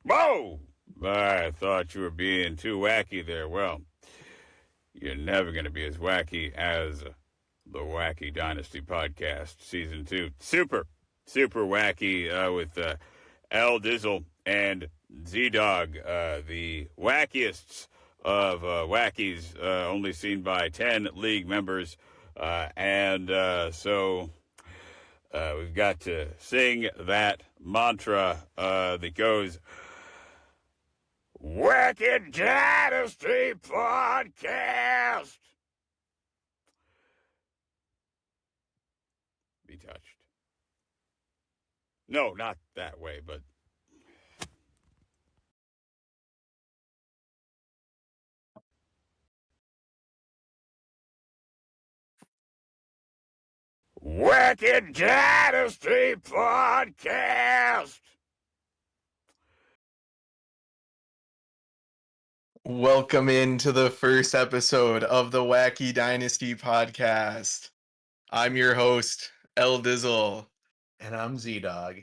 Whoa! I thought you were being too wacky there. Well, you're never going to be as wacky as the Wacky Dynasty Podcast, Season 2. Super wacky with L-Dizzle and Z-Dawg, the wackiest of wackies, only seen by 10 league members. So we've got to sing that mantra that goes, Wacky Dynasty Podcast. Be touched. No, not that way, but Wacky Dynasty Podcast. Welcome into the first episode of the Wacky Dynasty Podcast. I'm your host, L-Dizzle. And I'm Z-Dawg.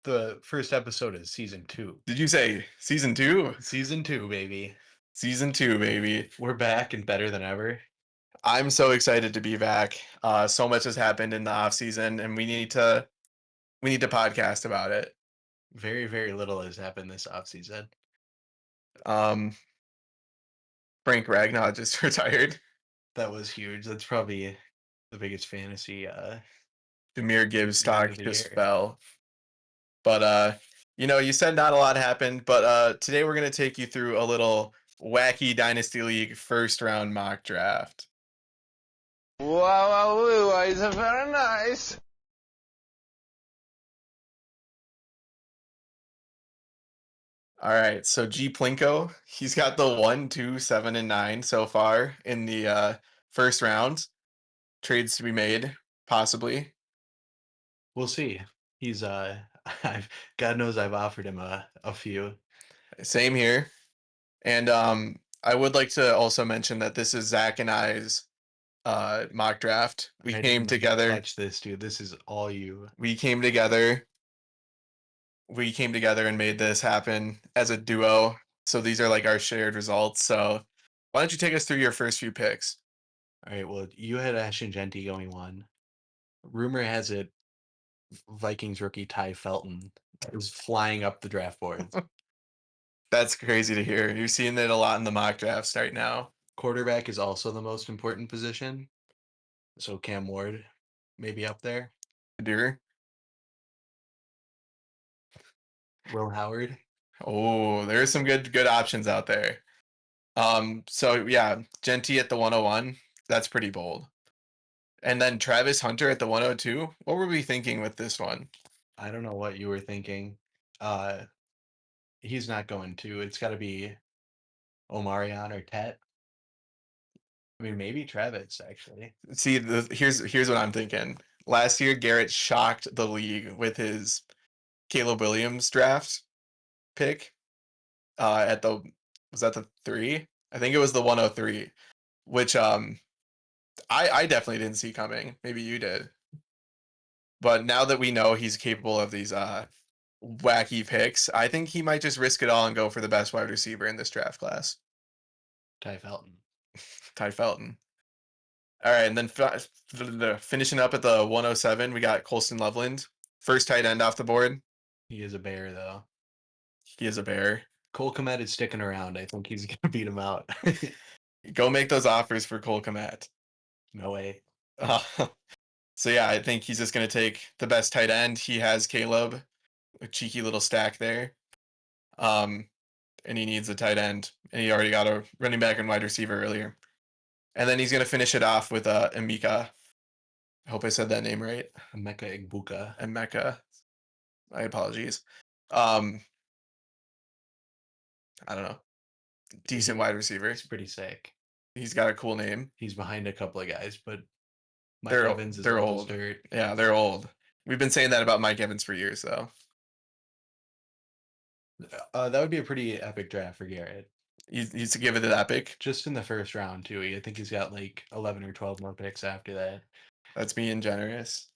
The first episode is season 2. Did you say season 2? Season 2, baby. Season 2, baby. We're back and better than ever. I'm so excited to be back. So much has happened in the off season, and we need to podcast about it. Very, very little has happened this offseason. Frank Ragnar just retired. That was huge. That's probably the biggest fantasy. Jameer Gibbs' stock of the just year. fell. But you said not a lot happened, but today we're gonna take you through a little Wacky Dynasty League first round mock draft. Wow, it's very nice. All right, so G Plinko, he's got the 1, 2, 7, and 9 so far in the first round. Trades to be made, possibly. We'll see. He's God knows I've offered him a few. Same here. And I would like to also mention that this is Zach and I's mock draft. We came together. Catch this, dude. This is all you. We came together and made this happen as a duo. So these are like our shared results. So why don't you take us through your first few picks? All right, well, you had Ashton Genty going 1. Rumor has it Vikings rookie Ty Felton is flying up the draft board. That's crazy to hear. You're seeing it a lot in the mock drafts right now. Quarterback is also the most important position. So Cam Ward maybe up there. Deer. Will Howard. Oh, there's some good options out there. So yeah, Genty at the 101. That's pretty bold. And then Travis Hunter at the 102. What were we thinking with this one? I don't know what you were thinking. He's not going to. It's got to be Omarion or Tet. I mean, maybe Travis actually. See, here's what I'm thinking. Last year, Garrett shocked the league with his Caleb Williams draft pick. Was that the 3? I think it was the 103, which I definitely didn't see coming. Maybe you did. But now that we know he's capable of these wacky picks, I think he might just risk it all and go for the best wide receiver in this draft class. Ty Felton. Ty Felton. All right, and then finishing up at the 107, we got Colston Loveland. First tight end off the board. He is a bear, though. He is a bear. Cole Kmet is sticking around. I think he's going to beat him out. Go make those offers for Cole Kmet. No way. So yeah, I think he's just going to take the best tight end. He has Caleb, a cheeky little stack there. And he needs a tight end. And he already got a running back and wide receiver earlier. And then he's going to finish it off with Emeka. I hope I said that name right. Emeka Egbuka. Emeka. My apologies. I don't know. Decent wide receiver. He's pretty sick. He's got a cool name. He's behind a couple of guys, but Mike they're Evans is old. Yeah, they're old. We've been saying that about Mike Evans for years, though. That would be a pretty epic draft for Garrett. You to give it an epic? Just in the first round, too. I think he's got like 11 or 12 more picks after that. That's being generous.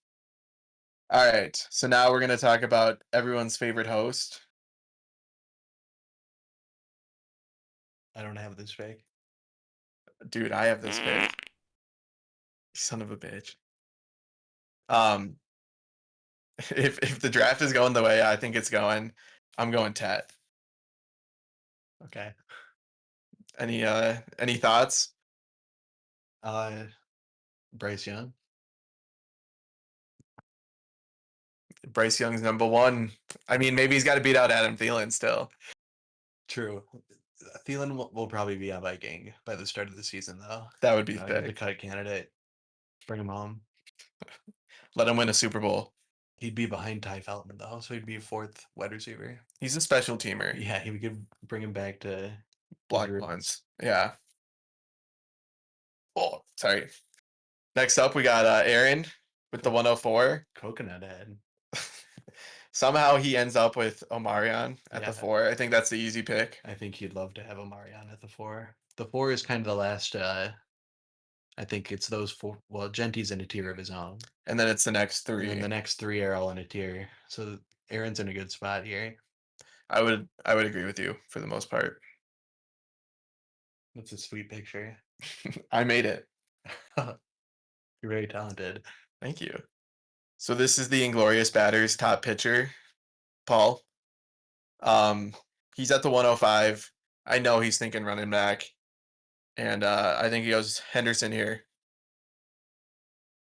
All right, so now we're going to talk about everyone's favorite host, I don't have this pick. Dude, I have this pick. Son of a bitch. Um, if the draft is going the way I think it's going, I'm going Tet. Okay. Any thoughts? Bryce Young. Bryce Young's number one. I mean, maybe he's got to beat out Adam Thielen still. True. Thielen will probably be a Viking by the start of the season, though. That would be He's a thick. cut candidate. Bring him home. Let him win a Super Bowl. He'd be behind Ty Feltman, though, so he'd be fourth wide receiver. He's a special teamer. Yeah, he could bring him back to Block punts. Yeah. Oh, sorry. Next up, we got Aaron with the 104. Coconut Head. Somehow he ends up with Omarion at the Yeah. 4. I think that's the easy pick. I think he'd love to have Omarion at the 4. The 4 is kind of the last. I think it's those 4. Well, Genty's in a tier of his own, And then it's the next and 3. then the next 3 are all in a tier. So Aaron's in a good spot here. I would agree with you for the most part. That's a sweet picture. I made it. You're very talented. Thank you. So this is the Inglorious Batters top pitcher, Paul. He's at the 105. I know he's thinking running back. And I think he goes Henderson here.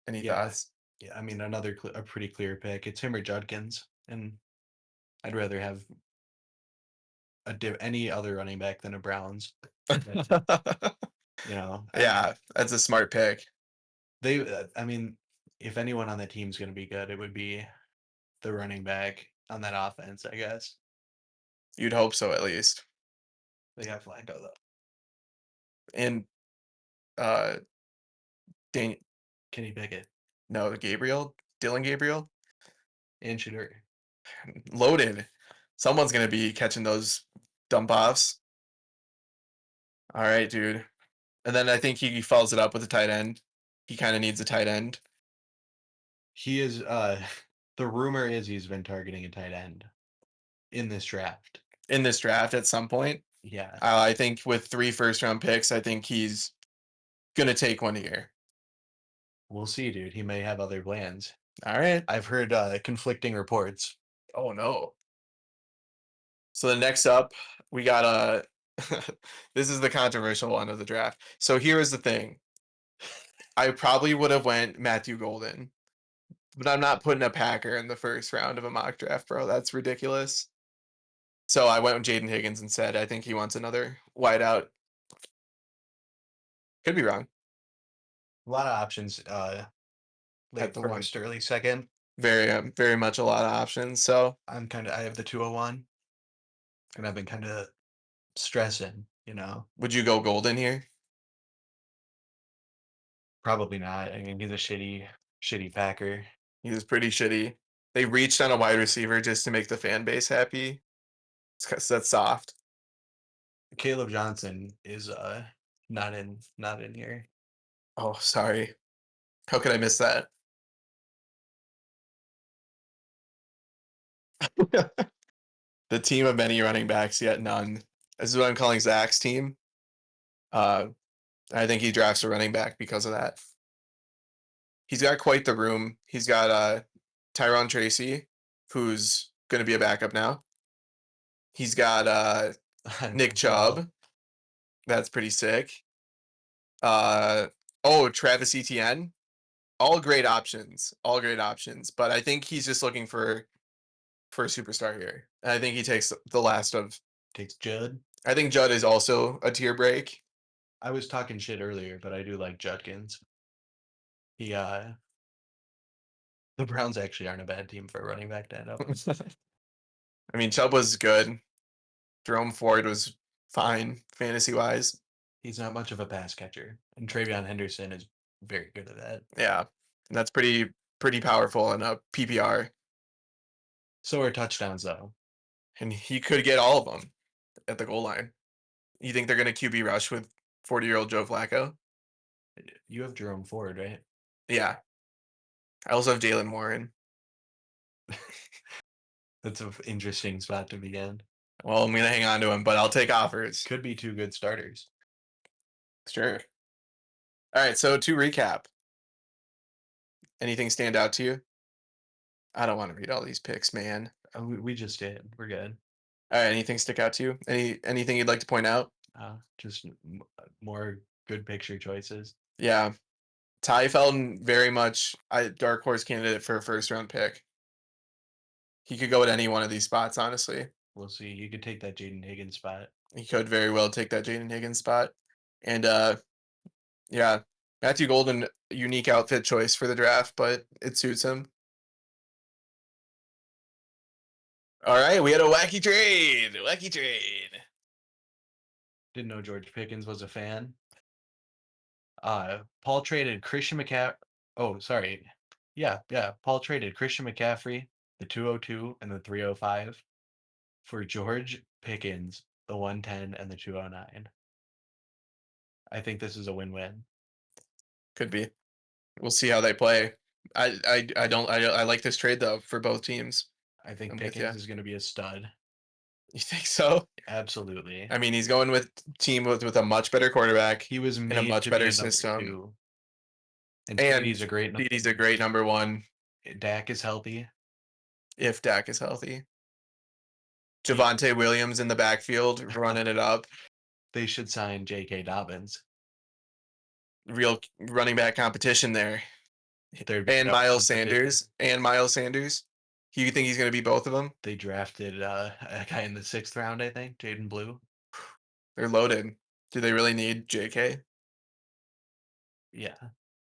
Any thoughts? Yeah, I mean a pretty clear pick. It's him or Judkins, and I'd rather have any other running back than a Browns. You know. Yeah, that's a smart pick. I mean, if anyone on the team's going to be good, it would be the running back on that offense, I guess. You'd hope so, at least. They got Flacco though. And Kenny Pickett no, Dylan Gabriel, and Shedeur. loaded. Someone's gonna be catching those dump offs. All right, dude. And then I think he follows it up with a tight end. He kind of needs a tight end. He is. The rumor is he's been targeting a tight end in this draft. In this draft, at some point. Yeah. I think with 3 first-round picks, I think he's gonna take one here. We'll see, dude. He may have other plans. All right. I've heard conflicting reports. Oh no. So the next up, we got this is the controversial one of the draft. So here is the thing. I probably would have went Matthew Golden, but I'm not putting a Packer in the first round of a mock draft, bro. That's ridiculous. So I went with Jaden Higgins instead. I think he wants another wideout. Could be wrong. A lot of options. Late the first, early second. Very much a lot of options. So I have the 201, and I've been kind of stressing. You know, would you go Golden here? probably not. I mean, he's a shitty Packer. He was pretty shitty. They reached on a wide receiver just to make the fan base happy. That's soft. Caleb Johnson is not in here. Oh, sorry. How could I miss that? The team of many running backs, yet none. This is what I'm calling Zach's team. I think he drafts a running back because of that. He's got quite the room. He's got Tyron Tracy, who's going to be a backup now. He's got Nick Chubb. That's pretty sick. Travis Etienne. All great options. But I think he's just looking for a superstar here. And I think he takes the last of... Takes Judd. I think Judd is also a tier break. I was talking shit earlier, but I do like Judkins. The Browns actually aren't a bad team for a running back to end up. I mean, Chubb was good. Jerome Ford was fine, fantasy-wise. He's not much of a pass catcher. And Travion Henderson is very good at that. Yeah, and that's pretty powerful in a PPR. So are touchdowns, though. And he could get all of them at the goal line. You think they're going to QB rush with 40-year-old Joe Flacco? You have Jerome Ford, right? Yeah. I also have Jalen Warren. That's an interesting spot to begin. Well, I'm gonna hang on to him, but I'll take offers. Could be 2 good starters. Sure. All right, so to recap, anything stand out to you? I don't want to read all these picks, man. We just did. We're good. All right, anything stick out to you? Anything you'd like to point out? Just more good picture choices. Yeah, Ty Felton, very much a dark horse candidate for a first round pick. He could go at any one of these spots, honestly. We'll see. You could take that Jaden Higgins spot. He could very well take that Jaden Higgins spot. And yeah, Matthew Golden, unique outfit choice for the draft, but it suits him. All right, we had a wacky trade. Wacky trade. Didn't know George Pickens was a fan. Paul traded Christian McCaffrey. Oh, sorry. Yeah. Paul traded Christian McCaffrey, the 202 and the 305, for George Pickens, the 110 and the 209. I think this is a win-win. Could be. We'll see how they play. I like this trade though for both teams. I think I'm with Pickens ya. is going to be a stud. You think so? Absolutely. I mean, he's going with team with a much better quarterback. He was in made a much to better be a number system. 2. And And he's a great number. He's a great number 1 Dak is healthy. if Dak is healthy. Javonte Williams in the backfield running it up. They should sign J.K. Dobbins. Real running back competition there. There'd And no Miles competition. Sanders. You think he's going to be both of them? They drafted a guy in the 6th round, I think, Jaden Blue. They're loaded. Do they really need JK? Yeah.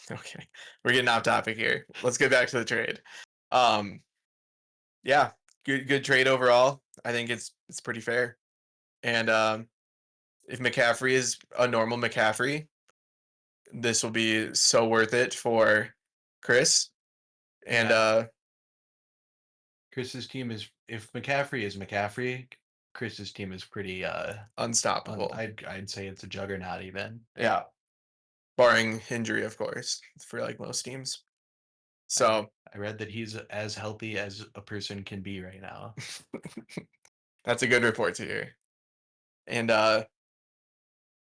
Okay. We're getting off topic here. Let's get back to the trade. Yeah, good trade overall. I think it's pretty fair. And if McCaffrey is a normal McCaffrey, this will be so worth it for Chris. And Chris's team is, if McCaffrey is McCaffrey, Chris's team is pretty unstoppable. I'd say it's a juggernaut even. Yeah. Barring injury, of course, for like most teams. So I read that he's as healthy as a person can be right now. that's a good report to hear. And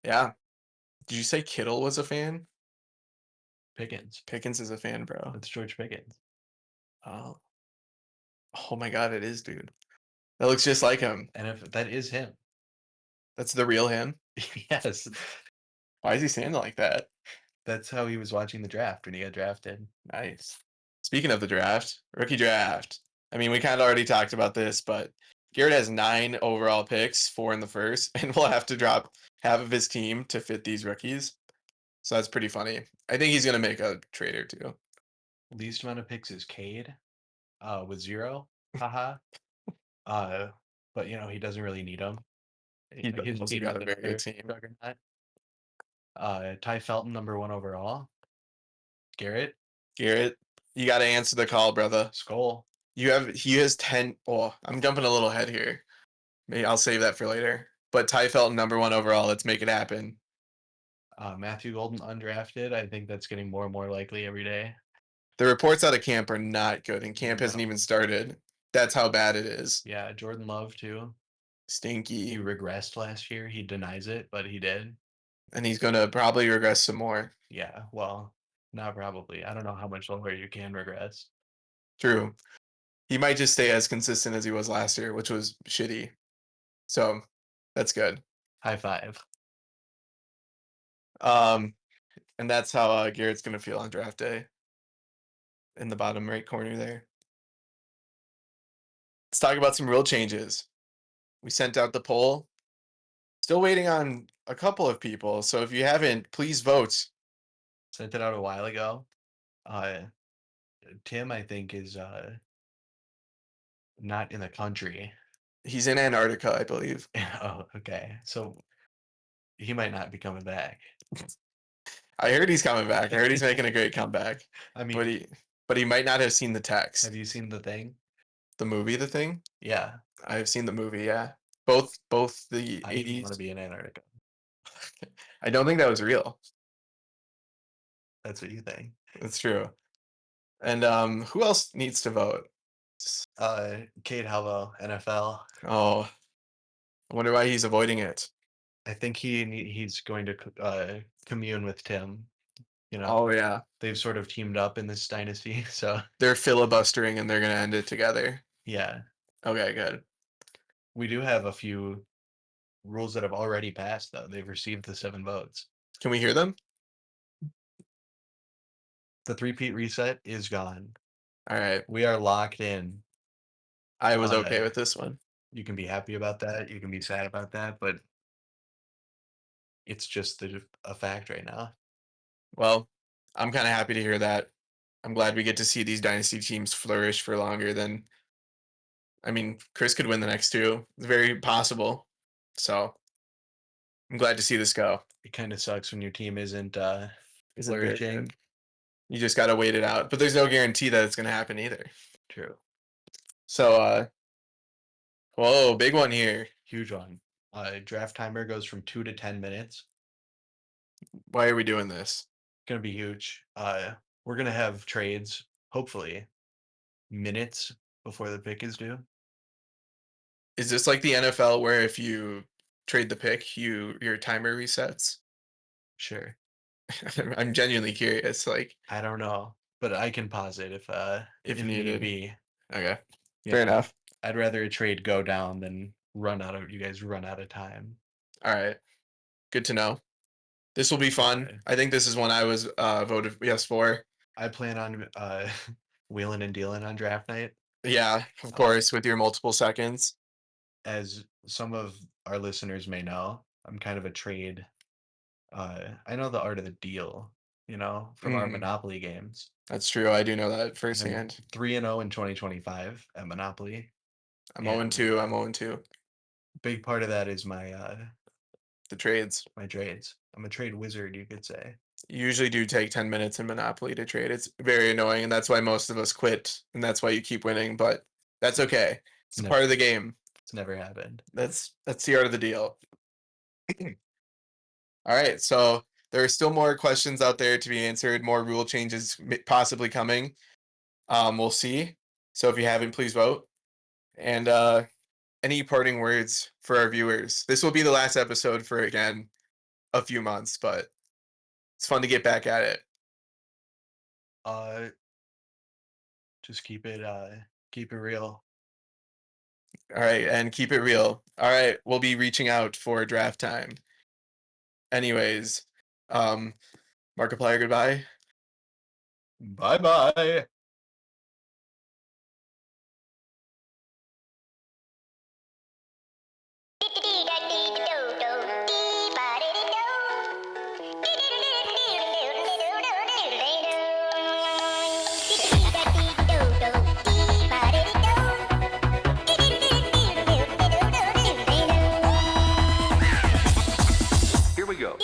yeah. Did you say Kittle was a fan? Pickens. Pickens is a fan, bro. That's George Pickens. Oh. Oh my god, it is, dude. That looks just like him. And if that is him. That's the real him. Yes. Why is he saying it like that? That's how he was watching the draft when he got drafted. Nice. Speaking of the draft, rookie draft. I mean, we kind of already talked about this, but Garrett has 9 overall picks, 4 in the first, and we'll have to drop half of his team to fit these rookies. So that's pretty funny. I think he's going to make a trade or two. Least amount of picks is Cade, with 0. Haha. But he doesn't really need them. He's also got a very good team. Ty Felton, number 1 overall. Garrett, you got to answer the call, brother. skol. He has 10. Oh, I'm jumping a little ahead here. Maybe I'll save that for later. But Ty Felton, number 1 overall. Let's make it happen. Matthew Golden, undrafted. I think that's getting more and more likely every day. The reports out of camp are not good, and camp hasn't No. even started. That's how bad it is. Yeah, Jordan Love too. He Stinky. regressed last year. He denies it, but he did. And he's going to probably regress some more. Yeah, well, not probably. I don't know how much lower you can regress. True. He might just stay as consistent as he was last year, which was shitty. So that's good. High five. And that's how Garrett's going to feel on draft day. In the bottom right corner there. Let's talk about some rule changes. We sent out the poll. Still waiting on a couple of people. So if you haven't, please vote. Sent it out a while ago. Tim, I think, is not in the country. He's in Antarctica, I believe. Oh, okay. So he might not be coming back. I heard he's coming back. I heard he's making a great comeback. I mean, but he might not have seen the text. have you seen The Thing? The movie, The Thing? Yeah. I've seen the movie, yeah. Both the I 80s. want to be in Antarctica. I don't think that was real. That's what you think. That's true. And who else needs to vote? Kate Halvo, NFL. Oh, I wonder why he's avoiding it. I think he's going to commune with Tim. You know, Oh yeah, they've sort of teamed up in this dynasty. So they're filibustering and they're gonna end it together. yeah, Okay, good. we do have a few rules that have already passed, though. They've received the 7 votes. Can we hear them? The 3-peat reset is gone. All right. We are locked in. I was okay with this one. You can be happy about that. You can be sad about that, but it's just a fact right now. Well, I'm kind of happy to hear that. I'm glad we get to see these dynasty teams flourish for longer than. I mean, Chris could win the next 2. It's very possible. So I'm glad to see this go. It kind of sucks when your team isn't Isn't very flourishing. good. You just got to wait it out. But there's no guarantee that it's going to happen either. True. So, whoa, big one here. Huge one. Draft timer goes from 2 to 10 minutes. Why are we doing this? Gonna be huge. We're gonna have trades, hopefully, minutes before the pick is due. Is this like the NFL where if you trade the pick, your timer resets? Sure. I'm genuinely curious. Like, I don't know, but I can pause it if need needed. be. Okay, You fair know, enough. I'd rather a trade go down than you guys run out of time. All right, good to know. This will be fun. Okay. I think this is one I was voted yes for. I plan on wheeling and dealing on draft night. Yeah, of course, with your multiple seconds. As some of our listeners may know, I'm kind of a trade. I know the art of the deal, from our Monopoly games. That's true. I do know that I'm firsthand. 3-0 in 2025 at Monopoly. I'm 0-2. I'm 0-2. Big part of that is my The trades. my trades. I'm a trade wizard, you could say. You usually do take 10 minutes in Monopoly to trade. It's very annoying, and that's why most of us quit, and that's why you keep winning, but that's okay. It's No. part of the game. It's never happened. That's the art of the deal. All right, so there are still more questions out there to be answered, more rule changes possibly coming. We'll see. So if you haven't, please vote. And any parting words for our viewers? This will be the last episode for, again, a few months, but it's fun to get back at it. Just keep it real. All right, and keep it real. All right, we'll be reaching out for draft time. Anyways, Markiplier, goodbye. Bye-bye. Here we go.